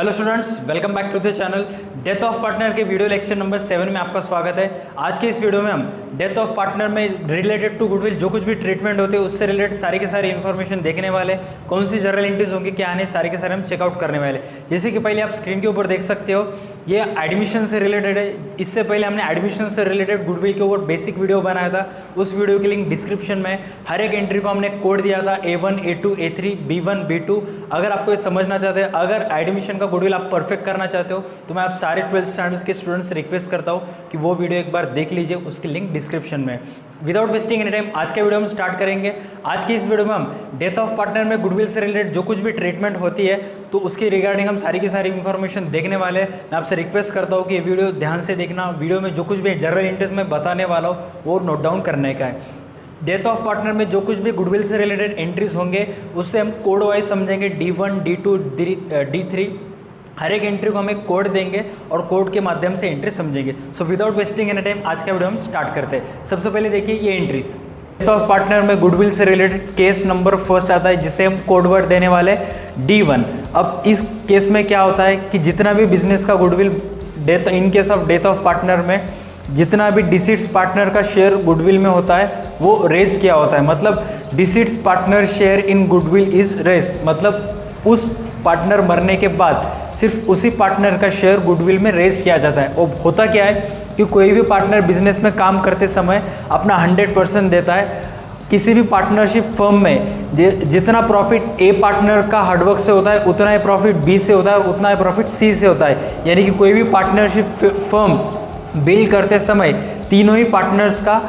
Hello students, welcome back to the channel. Death of partner के video lecture number 7 में आपका स्वागत है। आज के इस वीडियो में हम डेथ ऑफ पार्टनर में रिलेटेड टू गुडविल जो कुछ भी ट्रीटमेंट होते हैं उससे रिलेटेड सारी के सारी इन्फॉर्मेशन देखने वाले, कौन सी जर्नल एंट्रीज होंगी, क्या आने, सारे के सारे हम चेकआउट करने वाले। जैसे कि पहले आप स्क्रीन के ऊपर देख सकते हो, ये एडमिशन से रिलेटेड है। इससे पहले हमने एडमिशन से रिलेटेड गुडविल के ऊपर बेसिक वीडियो बनाया था, उस वीडियो की लिंक डिस्क्रिप्शन में। हर एक एंट्री को हमने कोड दिया था A1, A2, A3, B1, B2। अगर आपको ये समझना चाहते हैं, अगर एडमिशन का गुडविल आप परफेक्ट करना चाहते हो तो मैं आप सारे 12th स्टैंडर्ड्स के स्टूडेंट्स से रिक्वेस्ट करता हूँ कि वो वीडियो एक बार देख लीजिए, उसकी लिंक डिस्क्रिप्शन में। विदाउट वेस्टिंग एनी टाइम आज का वीडियो हम स्टार्ट करेंगे। आज की इस वीडियो में हम डेथ ऑफ पार्टनर में गुडविल से रिलेटेड जो कुछ भी ट्रीटमेंट होती है तो उसके रिगार्डिंग हम सारी की सारी इन्फॉर्मेशन देखने वाले हैं। मैं आपसे रिक्वेस्ट करता हूँ कि ये वीडियो ध्यान से देखना। वीडियो में जो कुछ भी जनरल इंटरेस्ट में बताने वाला हूँ वो नोट डाउन करने का है। डेथ ऑफ पार्टनर में जो कुछ भी गुडविल से रिलेटेड एंट्रीज होंगे उससे हम कोड वाइज समझेंगे, D1, D2, D3। हर एक एंट्री को हम एक कोड देंगे और कोड के माध्यम से एंट्री समझेंगे। So without wasting any time आज का वीडियो हम स्टार्ट करते हैं। सबसे पहले देखिए ये एंट्रीज। डेथ ऑफ पार्टनर में गुडविल से रिलेटेड केस नंबर फर्स्ट आता है जिसे हम कोड वर्ड देने वाले D1। अब इस केस में क्या होता है कि जितना भी बिजनेस का goodwill death in case of death of partner में जितना भी डिसीट्स पार्टनर का शेयर गुडविल में होता है वो रेज किया होता है। मतलब deceased partner share in goodwill is raised, मतलब उस पार्टनर मरने के बाद सिर्फ उसी पार्टनर का शेयर गुडविल में रेज किया जाता है। और होता क्या है कि कोई भी पार्टनर बिजनेस में काम करते समय अपना 100% देता है। किसी भी पार्टनरशिप फर्म में जितना प्रॉफिट ए पार्टनर का हार्डवर्क से होता है उतना ही प्रॉफिट बी से होता है, उतना ही प्रॉफिट सी से होता है। यानी कि कोई भी पार्टनरशिप फर्म बिल्ड करते समय तीनों ही पार्टनर्स का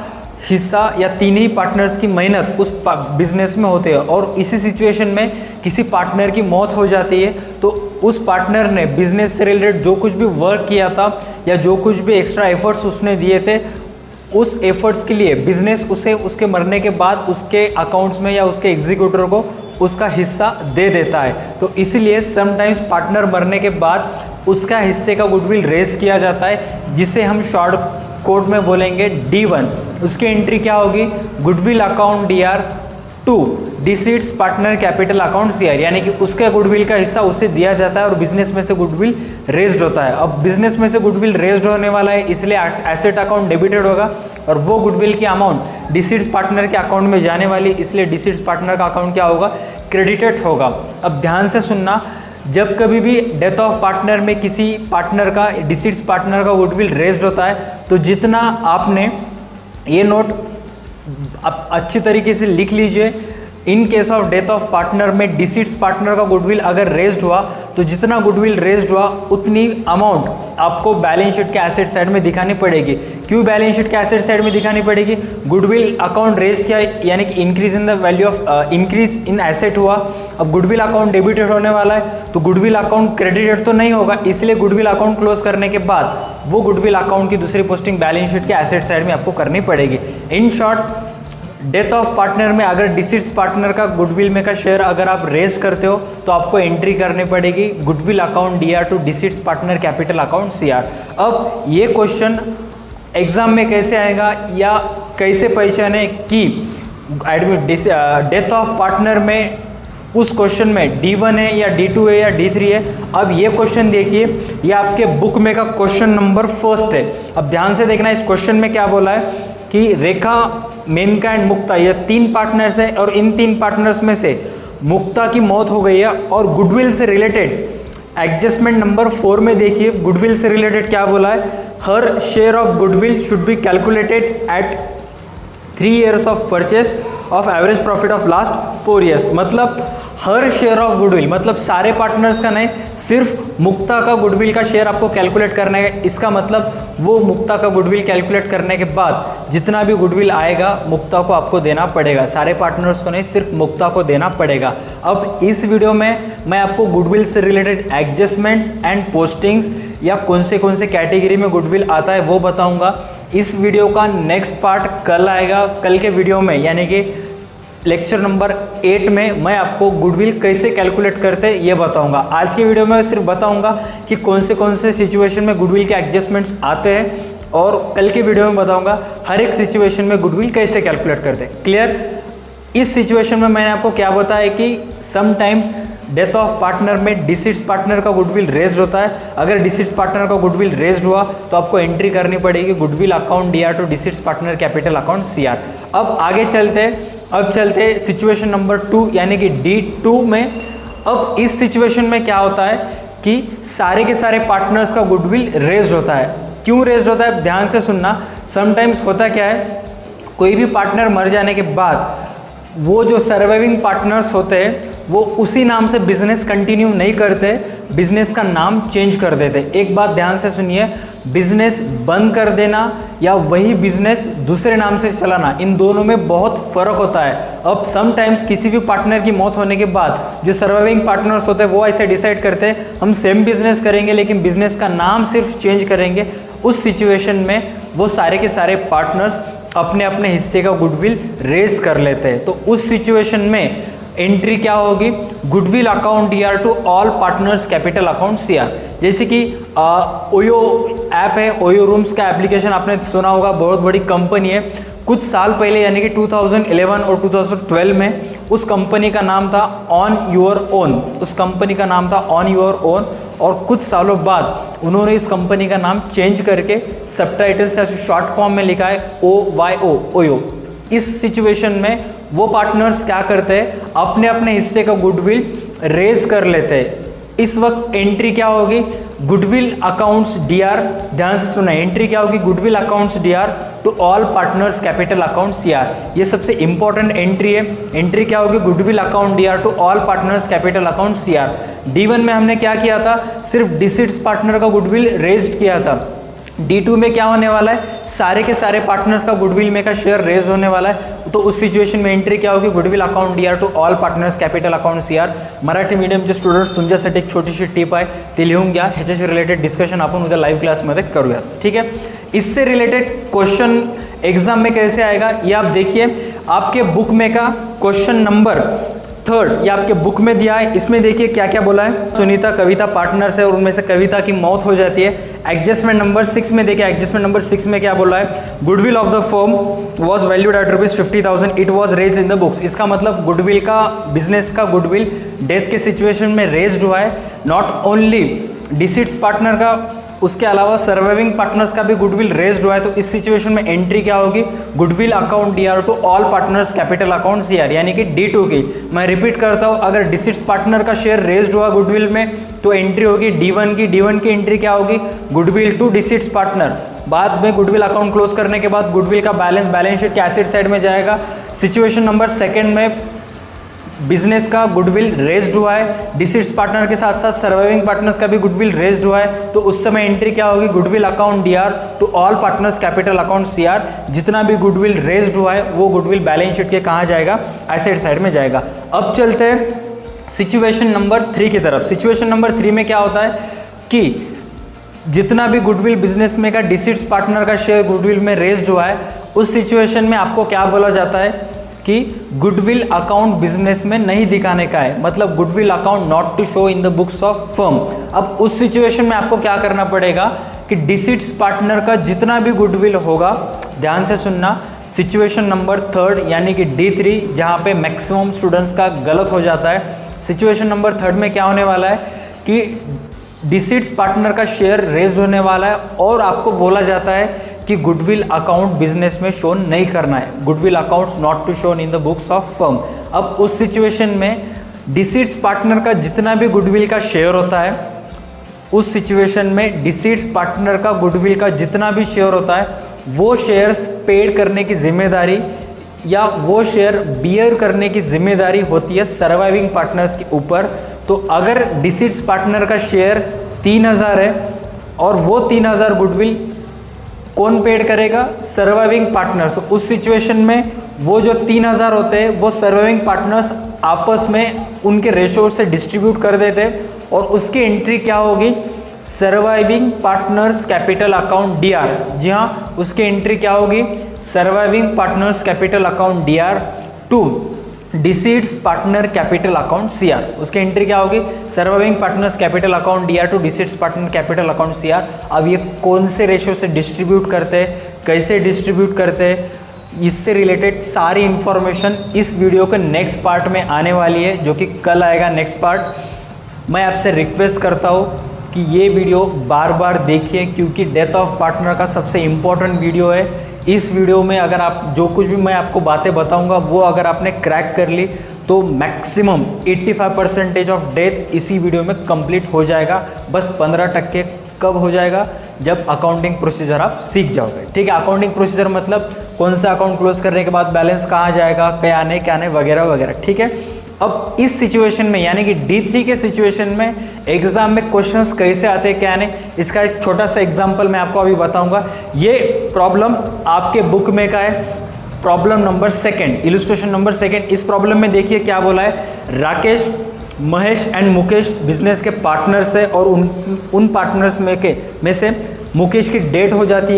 हिस्सा या तीन ही पार्टनर्स की मेहनत उस बिजनेस में होते हैं। और इसी सिचुएशन में किसी पार्टनर की मौत हो जाती है तो उस पार्टनर ने बिजनेस से रिलेटेड जो कुछ भी वर्क किया था या जो कुछ भी एक्स्ट्रा एफर्ट्स उसने दिए थे उस एफर्ट्स के लिए बिजनेस उसे उसके मरने के बाद उसके अकाउंट्स में या उसके एग्जीक्यूटर को उसका हिस्सा दे देता है। तो इसीलिए समटाइम्स पार्टनर मरने के बाद उसका हिस्से का गुडविल रेज किया जाता है जिसे हम शॉर्ट कोड में बोलेंगे D1। उसकी एंट्री क्या होगी? Goodwill account DR2 deceased partner capital account CR, यानी कि उसके गुडविल का हिस्सा उसे दिया जाता है और बिजनेस में से गुडविल रेज्ड होता है। अब बिजनेस में से गुडविल रेज्ड होने वाला है इसलिए एसेट अकाउंट डेबिटेड होगा और वो गुडविल की अमाउंट डिसीट्स पार्टनर के अकाउंट में जाने वाली, इसलिए डिसीट्स पार्टनर का अकाउंट क्या होगा? क्रेडिटेड होगा। अब ध्यान से सुनना, जब कभी भी डेथ ऑफ पार्टनर में किसी पार्टनर का डिसीट्स पार्टनर का गुडविल रेज्ड होता है तो जितना आपने ये नोट अच्छी तरीके से लिख लीजिए। इन case of death of partner में डिसीट्स पार्टनर का गुडविल अगर रेज्ड हुआ तो जितना गुडविल रेज्ड हुआ उतनी अमाउंट आपको बैलेंस शीट के एसेट साइड में दिखानी पड़ेगी। क्यों बैलेंस शीट के एसेट साइड में दिखानी पड़ेगी? गुडविल अकाउंट रेज किया यानी कि increase in the value of increase in asset हुआ। अब गुडविल अकाउंट डेबिटेड होने वाला है तो गुडविल अकाउंट क्रेडिटेड तो नहीं होगा, इसलिए गुडविल अकाउंट क्लोज करने के बाद वो गुडविल अकाउंट की दूसरी पोस्टिंग बैलेंस शीट के एसेट साइड में आपको करनी पड़ेगी। In short, death of partner में अगर डिसीट्स पार्टनर का गुडविल में का शेयर अगर आप रेज करते हो तो आपको एंट्री करनी पड़ेगी goodwill account DR2 deceased partner capital account CR। अब ये क्वेश्चन एग्जाम में कैसे आएगा या कैसे पहचाने कि डेथ ऑफ पार्टनर में उस क्वेश्चन में D1 है या D2 है या D3 है। अब ये क्वेश्चन देखिए, ये आपके बुक में का क्वेश्चन नंबर फर्स्ट है। अब ध्यान से देखना, इस क्वेश्चन में क्या बोला है कि रेखा, मेनका एंड मुक्ता ये तीन पार्टनर्स है और इन तीन पार्टनर्स में से मुक्ता की मौत हो गई है और गुडविल से रिलेटेड एडजस्टमेंट नंबर 4 में देखिए गुडविल से रिलेटेड क्या बोला है? हर share of goodwill should be calculated at 3 years of purchase of average profit of last 4 years। मतलब हर शेयर ऑफ गुडविल, मतलब सारे पार्टनर्स का नहीं, सिर्फ मुक्ता का गुडविल का शेयर आपको कैलकुलेट करना है। इसका मतलब वो मुक्ता का गुडविल कैलकुलेट करने के बाद जितना भी गुडविल आएगा मुक्ता को आपको देना पड़ेगा, सारे पार्टनर्स को नहीं, सिर्फ मुक्ता को देना पड़ेगा। अब इस वीडियो में मैं आपको गुडविल से रिलेटेड एडजस्टमेंट्स एंड पोस्टिंग्स या कौन से कैटेगरी में गुडविल आता है वो बताऊंगा। इस वीडियो का नेक्स्ट पार्ट कल आएगा। कल के वीडियो में यानी कि लेक्चर नंबर 8 में मैं आपको गुडविल कैसे कैलकुलेट करते हैं ये बताऊंगा। आज के वीडियो में सिर्फ बताऊंगा कि कौन से सिचुएशन में गुडविल के एडजस्टमेंट्स आते हैं और कल के वीडियो में बताऊंगा हर एक सिचुएशन में गुडविल कैसे कैलकुलेट करते हैं। क्लियर? इस सिचुएशन में मैंने आपको क्या बताया कि समटाइम्स डेथ ऑफ पार्टनर में डिसीड्स पार्टनर का गुडविल रेज्ड होता है। अगर डिसीड्स पार्टनर का गुडविल रेज्ड हुआ तो आपको एंट्री करनी पड़ेगी goodwill account DR to deceased partner capital account CR। अब आगे चलते सिचुएशन नंबर 2 यानी कि D2 में। अब इस सिचुएशन में क्या होता है कि सारे के सारे पार्टनर्स का गुडविल रेज्ड होता है। क्यों रेज्ड होता है, ध्यान से सुनना। समटाइम्स होता क्या है, कोई भी पार्टनर मर जाने के बाद वो जो सर्वाइविंग पार्टनर्स होते हैं वो उसी नाम से बिजनेस कंटिन्यू नहीं करते, बिजनेस का नाम चेंज कर देते। एक बात ध्यान से सुनिए, बिजनेस बंद कर देना या वही बिजनेस दूसरे नाम से चलाना, इन दोनों में बहुत फर्क होता है। अब समटाइम्स किसी भी पार्टनर की मौत होने के बाद जो सर्वाइविंग पार्टनर्स होते हैं वो ऐसे डिसाइड करते हैं हम सेम बिजनेस करेंगे लेकिन बिजनेस का नाम सिर्फ चेंज करेंगे। उस सिचुएशन में वो सारे के सारे पार्टनर्स अपने अपने हिस्से का गुडविल रेज कर लेते हैं। तो उस सिचुएशन में एंट्री क्या होगी, goodwill account DR to all partners capital account CR। जैसे कि ओयो ऐप है, ओयो रूम्स का एप्लीकेशन आपने सुना होगा, बहुत बड़ी कंपनी है। कुछ साल पहले यानी कि 2011 और 2012 में उस कंपनी का नाम था ऑन योर ओन, उस कंपनी का नाम था ऑन योर ओन। और कुछ सालों बाद उन्होंने इस कंपनी का नाम चेंज करके सबटाइटल से शॉर्ट फॉर्म में लिखा है OYO, ओयो। इस सिचुएशन में वो पार्टनर्स क्या करते हैं, अपने अपने हिस्से का गुडविल रेज कर लेते हैं। इस वक्त एंट्री क्या होगी, गुडविल अकाउंट्स DR, ध्यान से सुना, एंट्री क्या होगी, goodwill accounts DR to all partners capital account CR। ये सबसे इंपॉर्टेंट एंट्री है। एंट्री क्या होगी, goodwill account DR to all partners capital account CR। D1 में हमने क्या किया था, सिर्फ डिसीड्स पार्टनर का गुडविल रेज्ड किया था। D2 में क्या होने वाला है, सारे के सारे पार्टनर्स का गुडविल में का शेयर रेज होने वाला है। तो उस सिच्युएशन में एंट्री क्या होगी, goodwill account DR to all partners capital account CR। Marathi मीडियमचे स्टुडंट्स तुमच्यासाठी एक छोटीशी टिप आहे, ती लिहून घ्या। ह्याच्याशी रिलेटेड डिस्कशन आपण उद्या लाइव क्लासमध्ये करूया, ठीक है। इससे रिलेटेड क्वेश्चन एग्जाम में कैसे आएगा ये आप देखिए। आपके बुक में का क्वेश्चन नंबर 3 ये आपके बुक में दिया है। इसमें देखिए क्या क्या बोला है, सुनीता कविता पार्टनर्स है और उनमें से कविता की मौत हो जाती है। एडजस्टमेंट नंबर 6 में देखिए, एडजस्टमेंट नंबर 6 में क्या बोला है, goodwill of the firm was valued at ₹50,000, it was raised in the books. इसका मतलब गुडविल का, बिजनेस का गुडविल डेथ के सिचुएशन में रेज्ड हुआ है। नॉट ओनली डिसीड्स पार्टनर का, उसके अलावा सर्वाइविंग पार्टनर्स का भी गुडविल रेज्ड हुआ है। तो इस सिचुएशन में एंट्री क्या होगी, goodwill account DR to all partners capital account CR, यानी कि D2 की। मैं रिपीट करता हूँ, अगर डिसीड्स पार्टनर का शेयर रेज्ड हुआ गुडविल में तो एंट्री होगी D1 की। D1 की एंट्री क्या होगी, गुडविल टू डिसीड्स पार्टनर। बाद में गुडविल अकाउंट क्लोज करने के बाद गुडविल का बैलेंस शीट के एसेट साइड में जाएगा। सिचुएशन नंबर 2 में बिजनेस का गुडविल रेज्ड हुआ है, डिसीड्स पार्टनर के साथ साथ सर्वाइविंग पार्टनर्स का भी गुडविल रेज्ड हुआ है। तो उस समय एंट्री क्या होगी, goodwill account DR to all partners capital account CR। जितना भी गुडविल रेज्ड हुआ है वो गुडविल बैलेंस शीट के कहाँ जाएगा, एसेट साइड में जाएगा। अब चलते हैं सिचुएशन नंबर 3 की तरफ। सिचुएशन नंबर 3 में क्या होता है कि जितना भी गुडविल बिजनेस में का डिसीड्स पार्टनर का शेयर गुडविल में रेज्ड हुआ है, उस सिचुएशन में आपको क्या बोला जाता है कि गुडविल अकाउंट बिजनेस में नहीं दिखाने का है, मतलब goodwill account not to show in the books of firm. अब उस सिचुएशन में आपको क्या करना पड़ेगा कि डिसीड्स पार्टनर का जितना भी गुडविल होगा, ध्यान से सुनना, सिचुएशन नंबर 3 यानी कि D3, जहाँ पे मैक्सिमम स्टूडेंट्स का गलत हो जाता है। सिचुएशन नंबर 3 में क्या होने वाला है कि डिसीड्स पार्टनर का शेयर रेज्ड होने वाला है और आपको बोला जाता है कि गुडविल अकाउंट बिजनेस में शो नहीं करना है, goodwill accounts not to shown in the books of firm. अब उस सिचुएशन में डिसीड्स पार्टनर का जितना भी गुडविल का शेयर होता है, उस सिचुएशन में डिसीड्स पार्टनर का गुडविल का जितना भी शेयर होता है वो शेयर्स पेड करने की जिम्मेदारी या वो शेयर बियर करने की जिम्मेदारी होती है सर्वाइविंग पार्टनर्स के ऊपर। तो अगर डिसीड्स पार्टनर का शेयर 3000 है और वो 3000 गुडविल कौन पेड करेगा, सर्वाइविंग पार्टनर्स। तो उस सिचुएशन में वो जो 3000 होते हैं वो सर्वाइविंग पार्टनर्स आपस में उनके रेशो से डिस्ट्रीब्यूट कर देते और उसकी एंट्री क्या होगी, surviving partners capital account DR। जी हाँ, उसकी एंट्री क्या होगी, surviving partners capital account DR to deceased partner capital account CR। उसकी एंट्री क्या होगी, surviving partners capital account DR to deceased partner capital account CR। अब ये कौन से रेशियो से डिस्ट्रीब्यूट करते हैं, कैसे डिस्ट्रीब्यूट करते हैं, इससे रिलेटेड सारी इन्फॉर्मेशन इस वीडियो के नेक्स्ट पार्ट में आने वाली है, जो कि कल आएगा नेक्स्ट पार्ट। मैं आपसे रिक्वेस्ट करता हूँ कि ये वीडियो बार बार देखिए, क्योंकि डेथ ऑफ पार्टनर का सबसे इम्पोर्टेंट वीडियो है। इस वीडियो में अगर आप जो कुछ भी मैं आपको बातें बताऊंगा वो अगर आपने क्रैक कर ली तो मैक्सिमम 85% ऑफ डेथ इसी वीडियो में कंप्लीट हो जाएगा। बस 15% कब हो जाएगा? जब अकाउंटिंग प्रोसीजर आप सीख जाओगे। ठीक है, अकाउंटिंग प्रोसीजर मतलब कौन सा अकाउंट क्लोज करने के बाद बैलेंस कहाँ जाएगा, क्या नहीं वगैरह वगैरह। ठीक है, अब इस सिचुएशन में यानी कि D3 के सिचुएशन में एग्जाम में क्वेश्चंस कैसे आते हैं क्या नहीं, इसका एक छोटा सा एग्जांपल मैं आपको अभी बताऊंगा। ये प्रॉब्लम आपके बुक में का है, प्रॉब्लम नंबर 2, इलस्ट्रेशन नंबर 2। इस प्रॉब्लम में देखिए क्या बोला है, राकेश, महेश एंड मुकेश बिजनेस के पार्टनर्स है और उन पार्टनर्स में से मुकेश की डेथ हो जाती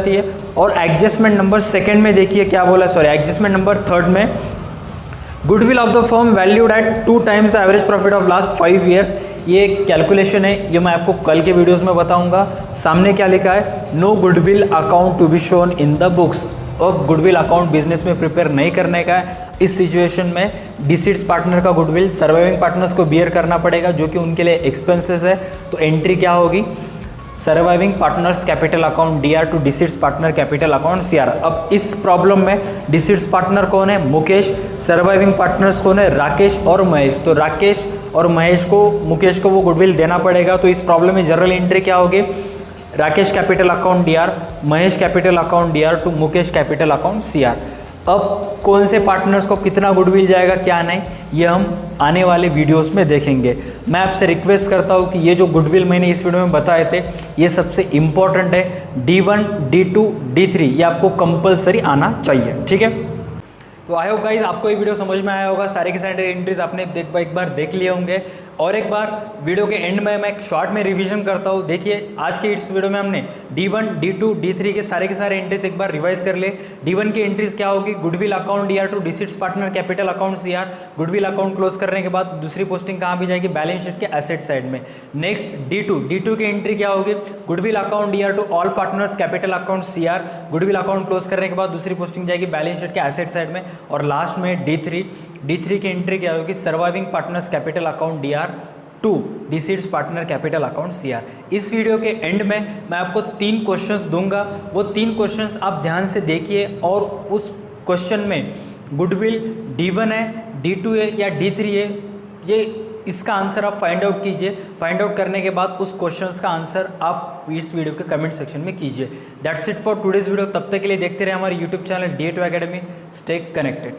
है और एडजस्टमेंट नंबर 2 में देखिए क्या बोला, एडजस्टमेंट नंबर 3 में goodwill of the firm valued at 2 times the average profit of last 5 years। ये कैलकुलेशन है, ये मैं आपको कल के वीडियोस में बताऊंगा। सामने क्या लिखा है, no goodwill account to be shown in the books. और गुडविल अकाउंट बिजनेस में प्रिपेयर नहीं करने का है। इस सिचुएशन में डिसीड्स पार्टनर का गुडविल सर्वाइविंग पार्टनर्स को बियर करना पड़ेगा, जो कि उनके लिए एक्सपेंसेस है। तो एंट्री क्या होगी, surviving partners capital account DR to deceased partner capital account CR। अब इस प्रॉब्लम में डिसीड्स पार्टनर कौन है, मुकेश, सर्वाइविंग पार्टनर्स कौन है, राकेश और महेश। तो राकेश और मुकेश को वो गुडविल देना पड़ेगा। तो इस प्रॉब्लम में जनरल एंट्री क्या होगी, Rakesh capital account DR, Mahesh capital account DR to Mukesh capital account CR। अब कौन से पार्टनर्स को कितना गुडविल जाएगा क्या नहीं, ये हम आने वाले वीडियोस में देखेंगे। मैं आपसे रिक्वेस्ट करता हूँ कि ये जो गुडविल मैंने इस वीडियो में बताए थे ये सबसे इम्पॉर्टेंट है। D1, D2, D3 ये आपको कंपलसरी आना चाहिए। ठीक है, तो आई होप गाइज आपको ये वीडियो समझ में आया होगा। सारे के सारे एंट्रीज आपने एक बार देख लिए होंगे। और एक बार वीडियो के एंड में मैं एक शॉर्ट में रिवीजन करता हूँ। देखिए आज के इस वीडियो में हमने D1, D2, D3 के सारे एंट्रीज एक बार रिवाइज कर लिए। D1 की एंट्रीज क्या होगी, goodwill account DR to deceased partner capital account CR। Goodwill account close करने के बाद दूसरी पोस्टिंग कहाँ भी जाएगी, बैलेंस शीट के एसेट साइड में। नेक्स्ट D2 की एंट्री क्या होगी, goodwill account DR to all partners capital account CR। Goodwill account close करने के बाद दूसरी पोस्टिंग जाएगी बैलेंस शीट के एसेट साइड में। और लास्ट में D3 की एंट्री क्या होगी, surviving partners capital account DR to deceased partner capital account CR। इस वीडियो के एंड में मैं आपको 3 क्वेश्चंस दूंगा, वो 3 क्वेश्चंस आप ध्यान से देखिए और उस क्वेश्चन में गुडविल D1 है, D2 है या D3 है, ये इसका आंसर आप फाइंड आउट कीजिए। फाइंड आउट करने के बाद उस क्वेश्चंस का आंसर आप इस वीडियो के कमेंट सेक्शन में कीजिए। That's it for today's video. तब तक के लिए देखते रहे हमारे YouTube channel D2 Academy। Stay connected.